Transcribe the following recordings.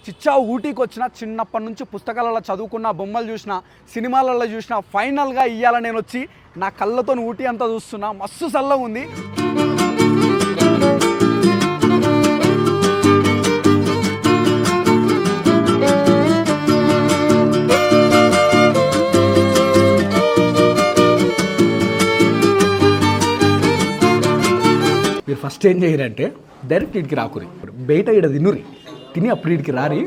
చిచ్చా ఊటీకి వచ్చిన చిన్నప్పటి నుంచి పుస్తకాలలో చదువుకున్న బొమ్మలు చూసిన సినిమాలలో చూసిన ఫైనల్గా ఇయ్యాల నేను వచ్చి నా కళ్ళతో ఊటీ అంతా చూస్తున్నా. మస్తు చల్లగా ఉంది. మీరు ఫస్ట్ ఏం చేయరంటే డైరెక్ట్ ఇడికి రాకురి, బయట ఇక్కడ తినురి, తిని అప్పుడు ఇడికి రారి.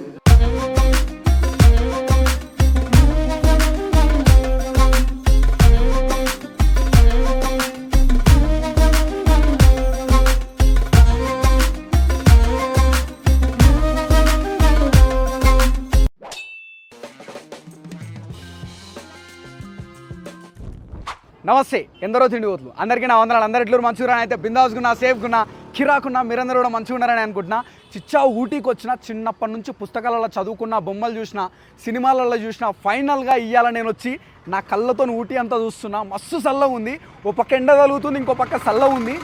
నమస్తే, ఎందరో తిండి పోతులు అందరికీ నా వందనాలు. అందరు ఎట్లు మంచిగా అయితే బిందాస్గున్నా, సేఫ్గున్నా, కిరాకున్నా, మీరందరూ కూడా మంచిగా ఉన్నారని అనుకుంటున్నా. చిచ్చా ఊటీకి వచ్చిన చిన్నప్పటి నుంచి పుస్తకాలలో చదువుకున్న బొమ్మలు చూసిన సినిమాలలో చూసిన ఫైనల్గా ఇయ్యాల నేను వచ్చి నా కళ్ళతో ఊటీ అంతా చూస్తున్నా. మస్తు చల్లగా ఉంది. ఓ పక్క ఎండ తగులుతుంది, ఇంకో పక్క చల్లగా ఉంది.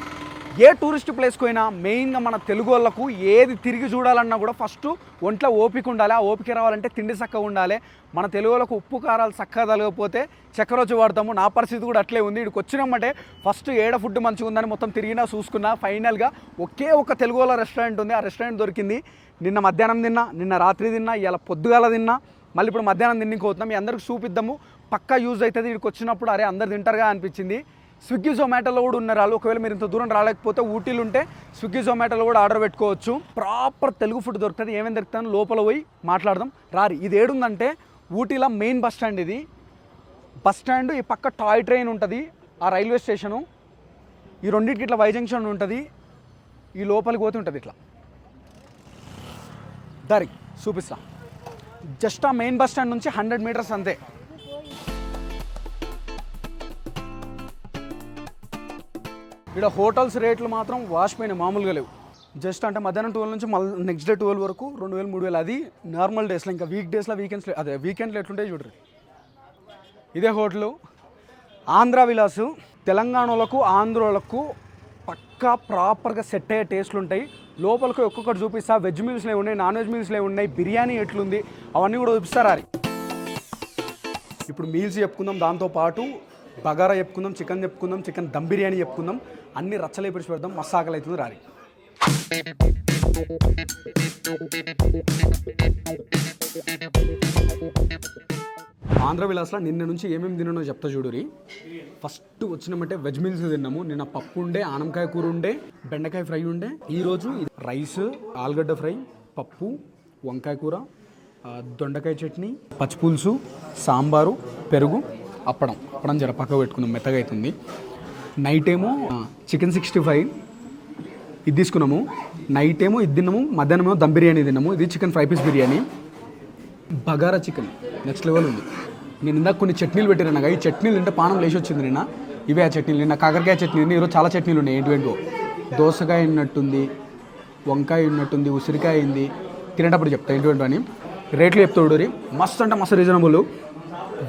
ఏ టూరిస్ట్ ప్లేస్కి పోయినా మెయిన్గా మన తెలుగు వాళ్ళకు ఏది తిరిగి చూడాలన్నా కూడా ఫస్ట్ ఒంట్లో ఓపిక ఉండాలి. ఆ ఓపిక రావాలంటే తిండి చక్కగా ఉండాలి. మన తెలుగు వాళ్ళకు ఉప్పు కారాలు చక్కగా తలగకపోతే చక్కెర వచ్చి వాడతాము. నా పరిస్థితి కూడా అట్లే ఉంది. ఇక్కడికి వచ్చినామంటే ఫస్ట్ ఏడ ఫుడ్ మంచిగా ఉందని మొత్తం తిరిగినా చూసుకున్నా. ఫైనల్గా ఒకే ఒక తెలుగు వాళ్ళ రెస్టారెంట్ ఉంది. ఆ రెస్టారెంట్ దొరికింది. నిన్న మధ్యాహ్నం తిన్నా, నిన్న రాత్రి తిన్నా, ఇలా పొద్దుగాల తిన్నా, మళ్ళీ ఇప్పుడు మధ్యాహ్నం తిన్నికోతున్నాం. మీ అందరికి చూపిద్దాము, పక్కా యూజ్ అవుతుంది. ఇక్కడికి వచ్చినప్పుడు అరే అందరు తింటారుగా అనిపించింది. స్విగ్గీ జొమాటోలో కూడా ఉన్నారు వాళ్ళు. ఒకవేళ మీరు ఇంత దూరం రాలేకపోతే ఊటీలు ఉంటే స్విగ్గీ జొమాటోలో కూడా ఆర్డర్ పెట్టుకోవచ్చు. ప్రాపర్ తెలుగు ఫుడ్ దొరుకుతుంది. ఏమేమి దొరుకుతుందని లోపల పోయి మాట్లాడదాం రారి. ఇది ఏడుందంటే ఊటీలో మెయిన్ బస్ స్టాండ్. ఇది బస్ స్టాండ్, ఈ పక్క టాయ్ ట్రైన్ ఉంటుంది, ఆ రైల్వే స్టేషను, ఈ రెండింటికి ఇట్లా వై జంక్షన్ ఉంటుంది. ఈ లోపలికి పోతే ఉంటుంది ఇట్లా దారి చూపిస్తా. జస్ట్ ఆ మెయిన్ బస్ స్టాండ్ నుంచి 100 మీటర్స్ అంతే. ఇక్కడ హోటల్స్ రేట్లు మాత్రం వాసిపోయినాయి, మామూలుగా లేవు. జస్ట్ అంటే మధ్యాహ్నం 12 నుంచి మళ్ళీ నెక్స్ట్ డే 12 వరకు 2000, 3000. అది నార్మల్ డేస్లో. ఇంకా వీక్ డేస్లో, వీకెండ్స్లో, అదే వీకెండ్లో ఎట్లుంటాయి చూడరు. ఇదే హోటలు ఆంధ్ర విలాసు. తెలంగాణలకు ఆంధ్రోలకు పక్కా ప్రాపర్గా సెట్ అయ్యే టేస్ట్లు ఉంటాయి. లోపలికి ఒక్కొక్కటి చూపిస్తా. వెజ్ మీల్స్లో ఉన్నాయి, నాన్ వెజ్ మీల్స్లో ఉన్నాయి, బిర్యానీ ఎట్లుంది అవన్నీ కూడా చూపిస్తారు అది. ఇప్పుడు మీల్స్ చెప్పుకుందాం, దాంతోపాటు బగారా చెప్పుకుందాం, చికెన్ చెప్పుకుందాం, చికెన్ దమ్ బిర్యానీ చెప్పుకుందాం. అన్ని రచ్చలే పిలిచి పెడదాం. మస్తు ఆకలి అవుతుంది రారి. ఆంధ్ర విలాస్లో నిన్న నుంచి ఏమేమి తిన్నానో చెప్తా చూడురి. ఫస్ట్ వచ్చినామంటే వెజ్ మీల్స్ తిన్నాము. నిన్న పప్పు ఉండే, ఆనమకాయ కూర ఉండే, బెండకాయ ఫ్రై ఉండే. ఈరోజు రైస్, ఆలుగడ్డ ఫ్రై, పప్పు, వంకాయ కూర, దొండకాయ చట్నీ, పచ్చిపులుసు, సాంబారు, పెరుగు, అప్పడం జర పక్క పెట్టుకున్నాం, మెత్తగా అవుతుంది. నైట్ ఏమో చికెన్ 65 ఇది తీసుకున్నాము. నైట్ ఏమో ఇది తిన్నాము. మధ్యాహ్నం ఏమో దమ్ బిర్యానీ తిన్నాము. ఇది chicken fry piece biryani. Bagara chicken next level ఉంది. నేను ఇందాక కొన్ని చట్నీలు పెట్టాను. ఈ చట్నీలు తింటే పానం లేచి వచ్చింది నిన్న. ఇవే ఆ చట్నీలు. నిన్న కాకరకాయ చట్నీ తిని, ఈరోజు చాలా చట్నీలు ఉన్నాయి. ఏంటివేంటో దోసకాయ ఉన్నట్టుంది, వంకాయ ఉన్నట్టుంది, ఉసిరికాయ అయింది. తినేటప్పుడు చెప్తా ఏంటివేంటో అని. రేట్లు చెప్తాడు. మస్తు అంటే మస్తు రీజనబుల్.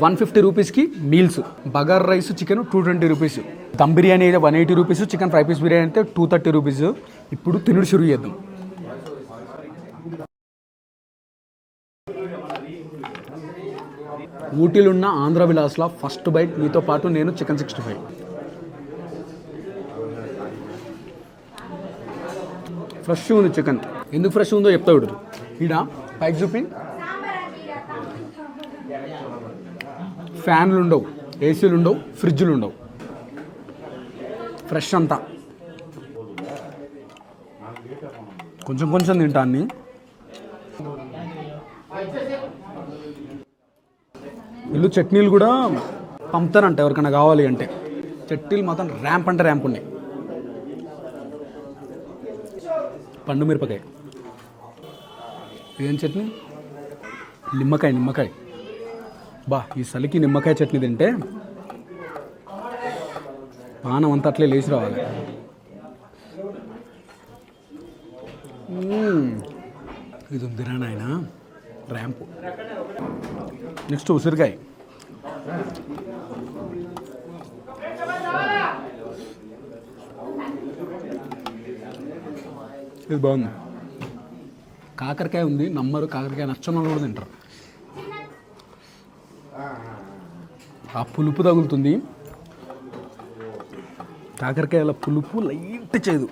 150 రూపీస్కి meals. Bagara rice chicken 220 rupees. Dum biryani అయితే 180 rupees. Chicken fry piece biryani అయితే 230 రూపీస్. ఇప్పుడు తినుడు షురు చేద్దాం. ఊటీలో ఉన్న ఆంధ్ర విలాస్లో ఫస్ట్ బైట్ మీతో పాటు నేను చికెన్ 65. ఫ్రెష్ ఉంది చికెన్. ఎందుకు ఫ్రెష్ ఉందో చెప్తా చూడరు. ఈడ పైకి చూపి ఫ్యాన్లు ఉండవు, ఏసీలు ఉండవు, ఫ్రిడ్జ్లు ఉండవు. ఫ్రెష్ అంతా. కొంచెం కొంచెం తింటాన్ని. వీళ్ళు చట్నీలు కూడా పంపుతారంట ఎవరికైనా కావాలి అంటే. చట్నీలు మాత్రం ర్యాంప్ అంటే ర్యాంప్ ఉన్నాయి. పండు మిరపకాయ. ఏం చట్నీ? నిమ్మకాయ. బా, ఈ చలికి నిమ్మకాయ చట్నీ తింటే పానం అంతా అట్లే లేచి రావాలి. ఇది ఉందిరా నాయన ర్యాంపు. నెక్స్ట్ ఉసిరికాయ. ఇది బాగుంది. కాకరకాయ ఉంది, నమ్మరు. కాకరకాయ నచ్చని వాళ్ళు కూడా తింటారు. ఆ పులుపు తగులుతుంది, కాకరకాయల పులుపు లైట్ చేదు.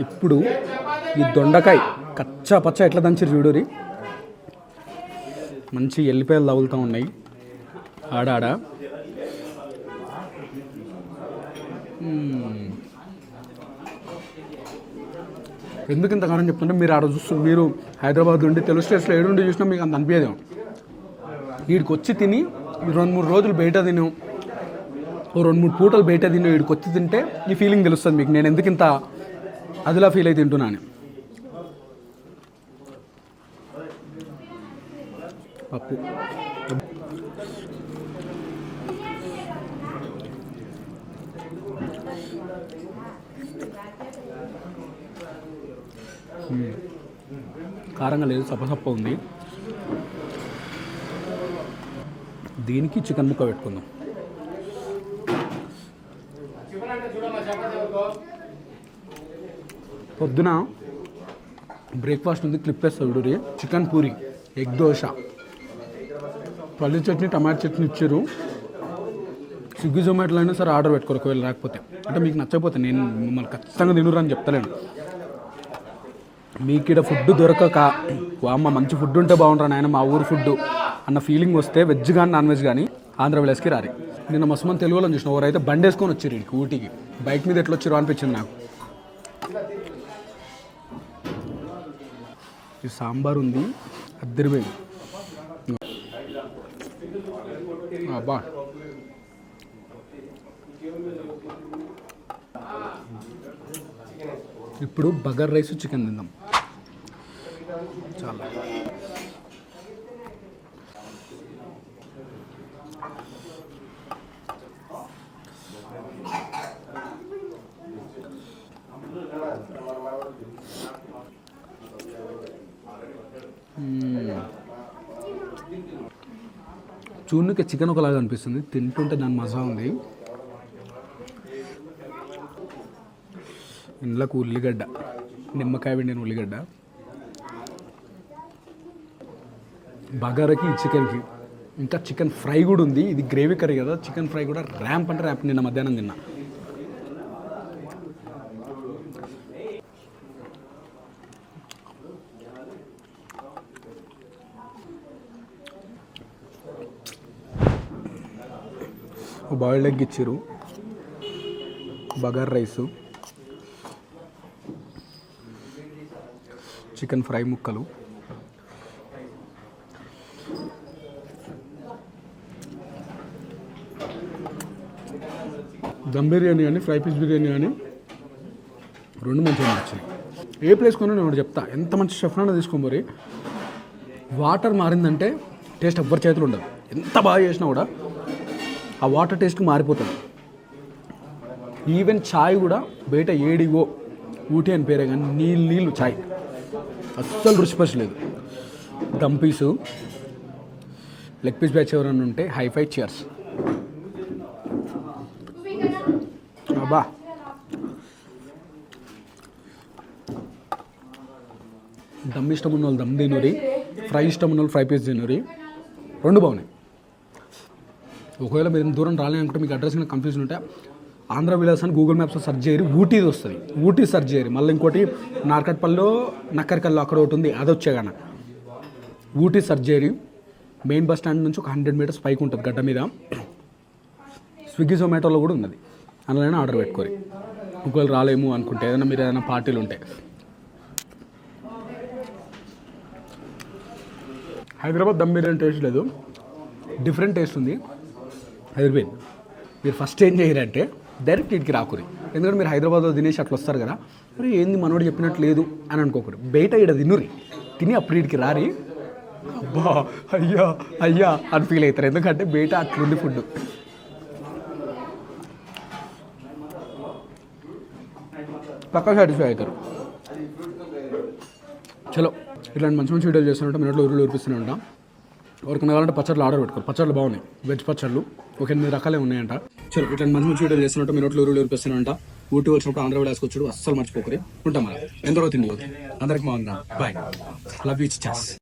ఇప్పుడు ఈ దొండకాయ కచ్చా పచ్చ ఎట్లా దంచారు చూడరి. మంచి ఎల్లిపాయలు తగులుతూ ఉన్నాయి ఆడాడ. ఎందుకు ఇంత కారణం చెప్తుంటే మీరు ఆడ మీరు హైదరాబాద్ నుండి తెలుగు స్టేట్స్లో ఏడుండి చూసినా మీకు అంత అనిపించదేమో. వీడికి వచ్చి తిని 2-3 రోజులు బయట తిను, 2-3 పూటలు బయట తిని వీడికి వచ్చి తింటే ఈ ఫీలింగ్ తెలుస్తుంది మీకు, నేను ఎందుకు ఇంత అదిలా ఫీల్ అయితే తింటున్నాను. పప్పు కారంగా లేదు, సప్పసప్ప ఉంది. దీనికి చికెన్ ముక్క పెట్టుకుందాం. పొద్దున బ్రేక్ఫాస్ట్ ఉంది, క్లిప్ వేస్తా చూడరి. చికెన్ పూరి, ఎగ్ దోశ, పల్లి చట్నీ, టమాటా చట్నీ ఇచ్చారు. స్విగ్గీ జొమాటోలో అయినా సరే ఆర్డర్ పెట్టుకోరు ఒకవేళ రాకపోతే. అంటే మీకు నచ్చకపోతే నేను మిమ్మల్ని ఖచ్చితంగా తినురు అని చెప్తలేను. మీకు ఇక్కడ ఫుడ్ దొరకక అమ్మ మంచి ఫుడ్ ఉంటే బాగుంటారు నాయన మా ఊరు ఫుడ్ అన్న ఫీలింగ్ వస్తే వెజ్ కానీ నాన్ వెజ్ కానీ ఆంధ్ర విలేజ్కి రారి. నిన్న మస్తు మంది తెలుగులో చూసిన ఎవరైతే బండి వేసుకొని వచ్చారు ఇక్కడికి ఊటీకి, బైక్ మీద ఎట్లా వచ్చారో అనిపించింది నాకు. ఈ సాంబార్ ఉంది, అద్దరిపోయింది. అబ్బా ఇప్పుడు బగర్ రైస్ చికెన్ తిందాం. చాలా చూడడానికి చికెన్ ఒకలాగా అనిపిస్తుంది, తింటుంటే దాని మజా ఉంది. ఇందులోకి ఉల్లిగడ్డ, నిమ్మకాయ వెండిన ఉల్లిగడ్డ, బగారాకి చికెన్కి ఇంకా చికెన్ ఫ్రై కూడా ఉంది. ఇది గ్రేవీ కర్రీ కదా, చికెన్ ఫ్రై కూడా ర్యాంప్ అంటే ర్యాంప్. నిన్న మధ్యాహ్నం తిన్నా. బాయిల్డ్ ఎగ్ ఇచ్చారు, బగార్ రైసు, చికెన్ ఫ్రై ముక్కలు, దమ్ బిర్యానీ కానీ ఫ్రై పీస్ బిర్యానీ కానీ రెండు మంచిగా నచ్చాయి. ఏ ప్లేస్ కొన్నా నేను చెప్తా, ఎంత మంచి షెఫ్నైనా తీసుకో మరి, వాటర్ మారిందంటే టేస్ట్ ఎవ్వరి చేతులు ఉండదు. ఎంత బాగా చేసినా కూడా ఆ వాటర్ టేస్ట్కి మారిపోతుంది. ఈవెన్ ఛాయ్ కూడా బయట ఏడిగో ఊటీ అని పేరే కానీ నీళ్ళు ఛాయ్ అస్సలు రుచిపరచలేదు. దమ్ పీసు, లెగ్ పీస్ బ్యాచ్ ఎవరైనా ఉంటే హైఫై చీర్స్. అబ్బా దమ్ ఇష్టం ఉన్న వాళ్ళు దమ్ తినూరి, ఫ్రై ఇష్టం ఉన్న వాళ్ళు ఫ్రై పీస్ తినూరి, రెండు బాగున్నాయి. ఒకవేళ మీరు దూరం రాలేనుకుంటే మీకు అడ్రస్ కనుక కన్ఫ్యూజన్ ఉంటే ఆంధ్ర విలాస్ అని గూగుల్ మ్యాప్స్లో సెర్చ్ చేయరు, ఊటీది వస్తుంది. ఊటీ సెర్చ్ చేయరు. మళ్ళీ ఇంకోటి నార్కట్పల్లిలో నక్కరికల్లో అక్కడ ఒకటి ఉంది, అది వచ్చేగాన. ఊటీ సెర్చ్ చేయరు. మెయిన్ బస్ స్టాండ్ నుంచి ఒక 100 మీటర్స్ పైకి ఉంటుంది గడ్డ మీద. స్విగ్గీ జొమాటోలో కూడా ఉన్నది, అందులోనే ఆర్డర్ పెట్టుకోరు ఒకవేళ రాలేము అనుకుంటే, ఏదైనా మీరు ఏదైనా పార్టీలు ఉంటే. హైదరాబాద్ దమ్ బిర్యానీ టేస్ట్ లేదు, డిఫరెంట్ టేస్ట్ ఉంది. హైదరాబాద్ మీరు ఫస్ట్ ఏం చేయరంటే డైరెక్ట్ ఇటుకి రాకురి. ఎందుకంటే మీరు హైదరాబాద్లో తినేసి అట్లా వస్తారు కదా, మరి ఏంది మనోడు చెప్పినట్టు లేదు అని అనుకోకూరి. బయట ఇక్కడ తినురి, తిని అప్పుడు ఇటుకి రారి. అబ్బా అయ్యా అయ్యా అని ఫీల్ అవుతారు, ఎందుకంటే బయట అట్లుంది ఫుడ్. పక్కా సాటిస్ఫై అవుతారు. చలో ఇట్లాంటి మంచి మంచి వీడియోలు చేస్తుంటే మీరు ఊరిలో ఊరిపిస్తూనే ఉంటాం. ఎవరికైనా కావాలంటే పచ్చళ్ళు ఆర్డర్ పెట్టుకోరు. పచ్చళ్ళు బాగున్నాయి, వెజ్ పచ్చళ్ళు ఒక 8 రకాలే ఉన్నాయంట. చలో ఇట్లా మంచి మంచి వీడియోలు చేస్తున్నట్టు మీ నోట్లో ఊరు ఊరిపిస్తున్నాయంట. ఊటీ వచ్చినప్పుడు ఆంధ్ర కూడా వేసుకొచ్చాడు, అస్సలు మర్చిపోకరి. ఉంటాం మనం ఎందరో తిండి అందరికి బాగుందా. Bye, love you chaas.